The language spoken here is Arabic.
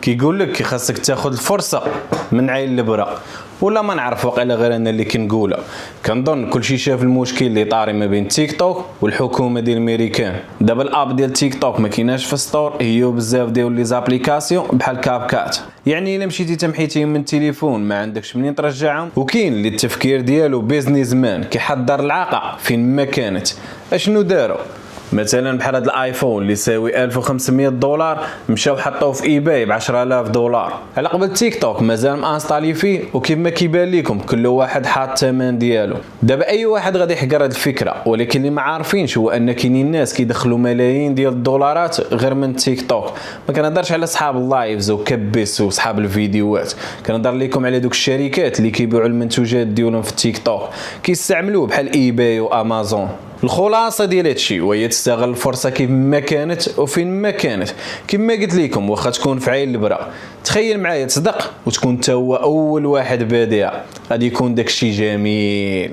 كيقول لك خاصك تاخذ الفرصه من عين البرا، ولا ما نعرف واقيلا غير انا اللي كنقولها. كنظن كلشي شاف المشكل اللي طاري ما بين تيك توك والحكومه ديال الميريكان. دابا الاب ديال تيك توك ما كايناش في ستور، هي بزاف ديال لي زابليكاسيون بحال كاب كات، يعني الا مشيتي تمحيتيهم من التليفون ما عندكش منين ترجعهم. وكاين اللي التفكير ديالو بيزنس مان كيحضر العاقه فين ما كانت. اشنو داروا؟ مثلا بحال هذا الايفون اللي يساوي 1500 دولار مشاو حطوه في اي باي ب 10000 دولار. على قبل تيك توك مازال مانستالي فيه، وكما كيبان لكم كل واحد حاط الثمن ديالو. دابا اي واحد غادي يحقر هذه الفكره، ولكن اللي ما عارفينش هو ان كاينين ناس كيدخلوا ملايين ديال الدولارات غير من تيك توك. ما كنهضرش على اصحاب اللايفز وكبس وصحاب الفيديوهات، كنهضر لكم على دوك الشركات اللي كيبيعوا المنتوجات ديالهم في تيك توك، كيستعملوه بحال اي باي وامازون. الخلاصه ديال هادشي وهي تستغل الفرصه كيف ما كانت وفين ما كانت. كما قلت لكم واخا تكون في عين البرا، تخيل معايا تصدق وتكون انت هو اول واحد بادئها، غادي يكون داكشي جميل.